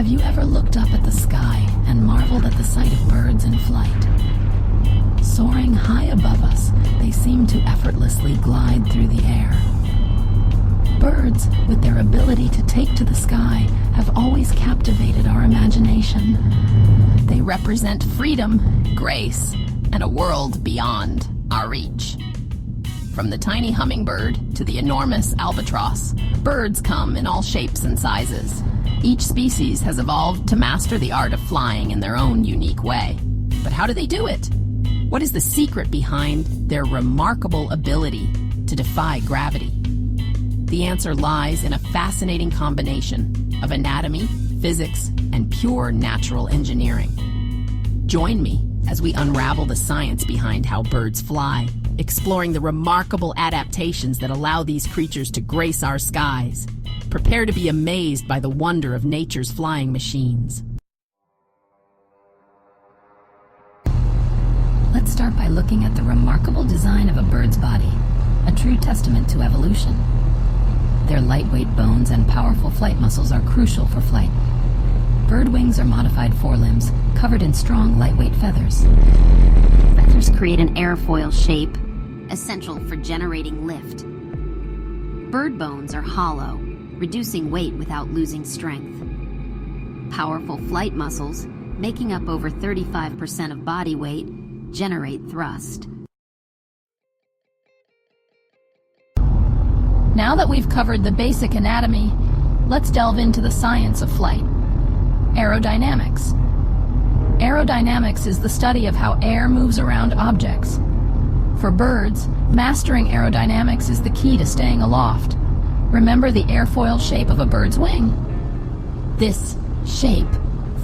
Have you ever looked up at the sky and marveled at the sight of birds in flight? Soaring high above us, they seem to effortlessly glide through the air. Birds, with their ability to take to the sky, have always captivated our imagination. They represent freedom, grace, and a world beyond our reach. From the tiny hummingbird to the enormous albatross, birds come in all shapes and sizes. Each species has evolved to master the art of flying in their own unique way. But how do they do it? What is the secret behind their remarkable ability to defy gravity? The answer lies in a fascinating combination of anatomy, physics, and pure natural engineering. Join me as we unravel the science behind how birds fly, exploring the remarkable adaptations that allow these creatures to grace our skies. Prepare to be amazed by the wonder of nature's flying machines. Let's start by looking at the remarkable design of a bird's body, a true testament to evolution. Their lightweight bones and powerful flight muscles are crucial for flight. Bird wings are modified forelimbs covered in strong, lightweight feathers. Feathers create an airfoil shape, essential for generating lift. Bird bones are hollow, reducing weight without losing strength. Powerful flight muscles, making up over 35% of body weight, generate thrust. Now that we've covered the basic anatomy, let's delve into the science of flight. Aerodynamics. Aerodynamics is the study of how air moves around objects. For birds, mastering aerodynamics is the key to staying aloft. Remember the airfoil shape of a bird's wing? This shape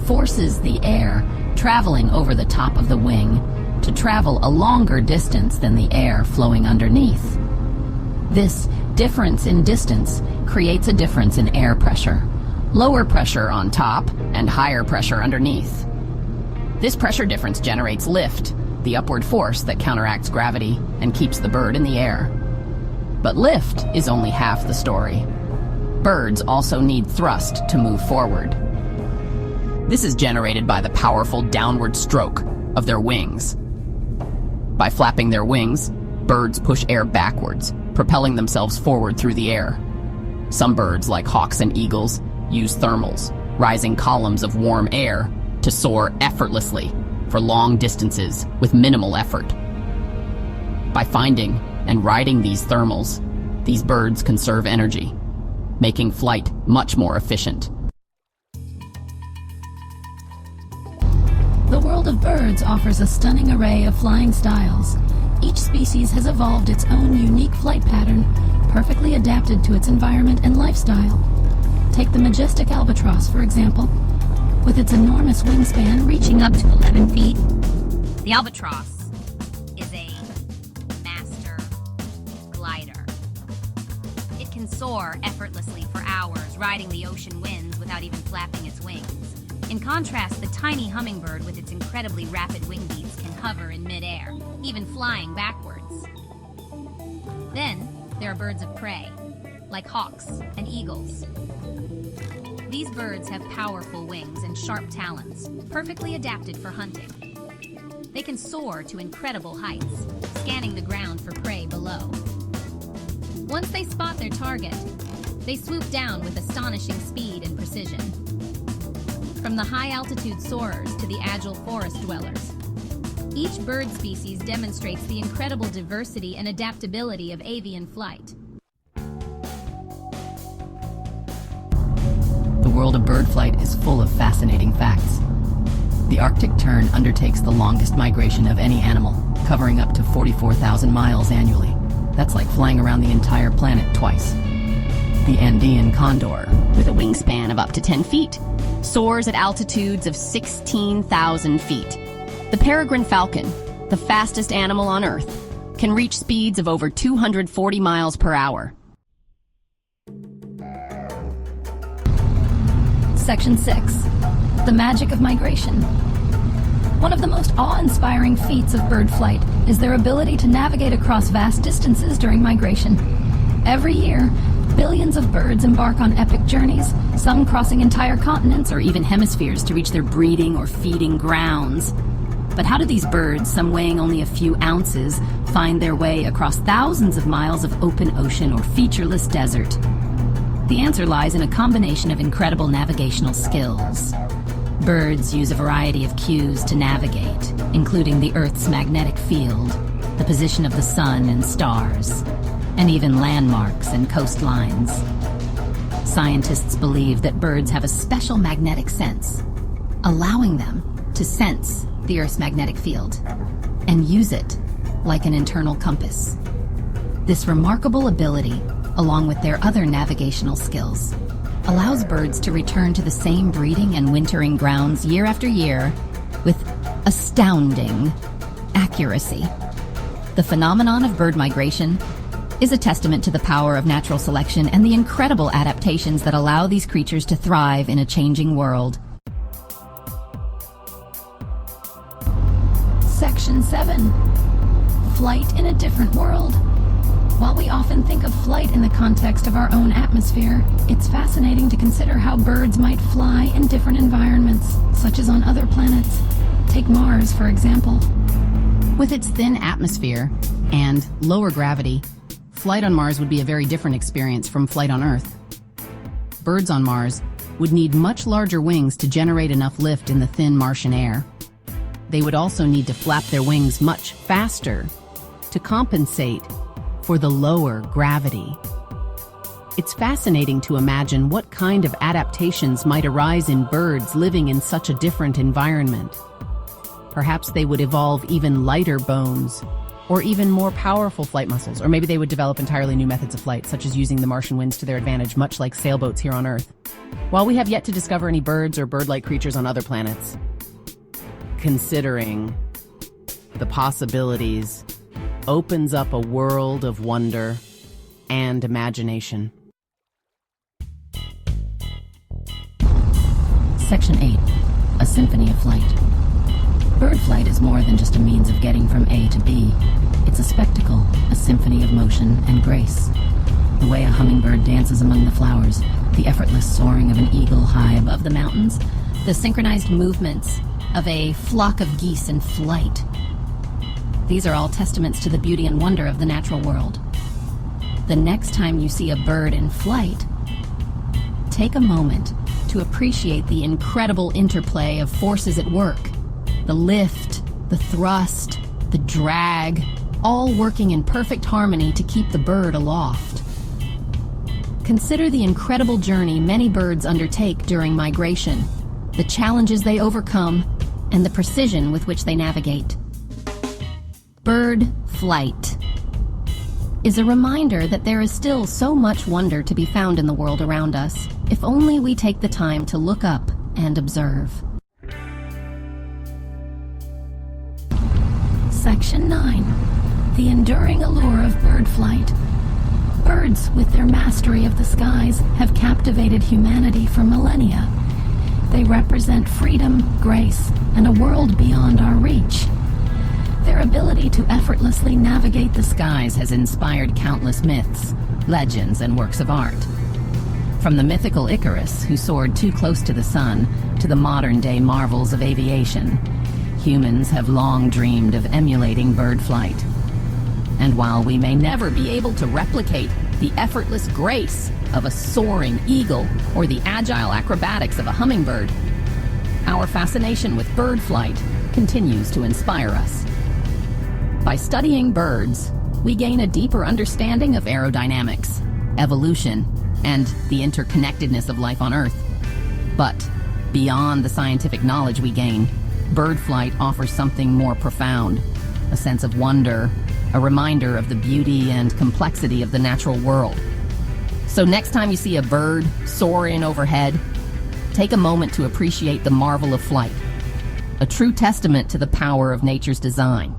forces the air traveling over the top of the wing to travel a longer distance than the air flowing underneath. This difference in distance creates a difference in air pressure. Lower pressure on top and higher pressure underneath. This pressure difference generates lift, the upward force that counteracts gravity and keeps the bird in the air. But lift is only half the story. Birds also need thrust to move forward. This is generated by the powerful downward stroke of their wings. By flapping their wings, birds push air backwards, propelling themselves forward through the air. Some birds, like hawks and eagles, use thermals, rising columns of warm air, to soar effortlessly for long distances with minimal effort. By finding and riding these thermals, these birds conserve energy, making flight much more efficient. The world of birds offers a stunning array of flying styles. Each species has evolved its own unique flight pattern, perfectly adapted to its environment and lifestyle. Take the majestic albatross, for example. With its enormous wingspan reaching up to 11 feet, The albatross is a master glider. It can soar effortlessly for hours, riding the ocean winds without even flapping its wings. In contrast, the tiny hummingbird with its incredibly rapid wing beats can hover in midair, even flying backwards. Then, there are birds of prey, like hawks and eagles. These birds have powerful wings and sharp talons, perfectly adapted for hunting. They can soar to incredible heights, scanning the ground for prey below. Once they spot their target, they swoop down with astonishing speed and precision. From the high-altitude soarers to the agile forest dwellers, each bird species demonstrates the incredible diversity and adaptability of avian flight. The world of bird flight is full of fascinating facts. The Arctic tern undertakes the longest migration of any animal, covering up to 44,000 miles annually. That's like flying around the entire planet twice. The Andean condor, With a wingspan of up to 10 feet, soars at altitudes of 16,000 feet. The peregrine falcon, the fastest animal on Earth, can reach speeds of over 240 miles per hour. Section 6. The magic of migration. One of the most awe-inspiring feats of bird flight is their ability to navigate across vast distances during migration. Every year, Billions of birds embark on epic journeys, some crossing entire continents or even hemispheres to reach their breeding or feeding grounds. But how do these birds, some weighing only a few ounces, find their way across thousands of miles of open ocean or featureless desert? The answer lies in a combination of incredible navigational skills. Birds use a variety of cues to navigate, including the Earth's magnetic field, the position of the sun and stars, and even landmarks and coastlines. Scientists believe that birds have a special magnetic sense, allowing them to sense the Earth's magnetic field and use it like an internal compass. This remarkable ability, along with their other navigational skills, allows birds to return to the same breeding and wintering grounds year after year with astounding accuracy. The phenomenon of bird migration is a testament to the power of natural selection and the incredible adaptations that allow these creatures to thrive in a changing world. Section 7. Flight in a different world. While we often think of flight in the context of our own atmosphere, it's fascinating to consider how birds might fly in different environments, such as on other planets. Take Mars, for example. With its thin atmosphere and lower gravity, flight on Mars would be a very different experience from flight on Earth. Birds on Mars would need much larger wings to generate enough lift in the thin Martian air. They would also need to flap their wings much faster to compensate for the lower gravity. It's fascinating to imagine what kind of adaptations might arise in birds living in such a different environment. Perhaps they would evolve even lighter bones, or even more powerful flight muscles, or maybe they would develop entirely new methods of flight, such as using the Martian winds to their advantage, much like sailboats here on Earth. While we have yet to discover any birds or bird-like creatures on other planets, considering the possibilities opens up a world of wonder and imagination. Section 8. A Symphony of Flight. Bird flight is more than just a means of getting from A to B. It's a spectacle, a symphony of motion and grace. The way a hummingbird dances among the flowers, the effortless soaring of an eagle high above the mountains, the synchronized movements of a flock of geese in flight. These are all testaments to the beauty and wonder of the natural world. The next time you see a bird in flight, take a moment to appreciate the incredible interplay of forces at work. The lift, the thrust, the drag, all working in perfect harmony to keep the bird aloft. Consider the incredible journey many birds undertake during migration, the challenges they overcome, and the precision with which they navigate. Bird flight is a reminder that there is still so much wonder to be found in the world around us, if only we take the time to look up and observe. Section 9. The enduring allure of bird flight. Birds, with their mastery of the skies, have captivated humanity for millennia. They represent freedom, grace, and a world beyond our reach. Their ability to effortlessly navigate the skies has inspired countless myths, legends, and works of art. From the mythical Icarus, who soared too close to the sun, to the modern-day marvels of aviation, humans have long dreamed of emulating bird flight. And while we may never be able to replicate the effortless grace of a soaring eagle or the agile acrobatics of a hummingbird, our fascination with bird flight continues to inspire us. By studying birds, we gain a deeper understanding of aerodynamics, evolution, and the interconnectedness of life on Earth. But beyond the scientific knowledge we gain, bird flight offers something more profound, a sense of wonder, a reminder of the beauty and complexity of the natural world. So next time you see a bird soaring overhead, take a moment to appreciate the marvel of flight, a true testament to the power of nature's design.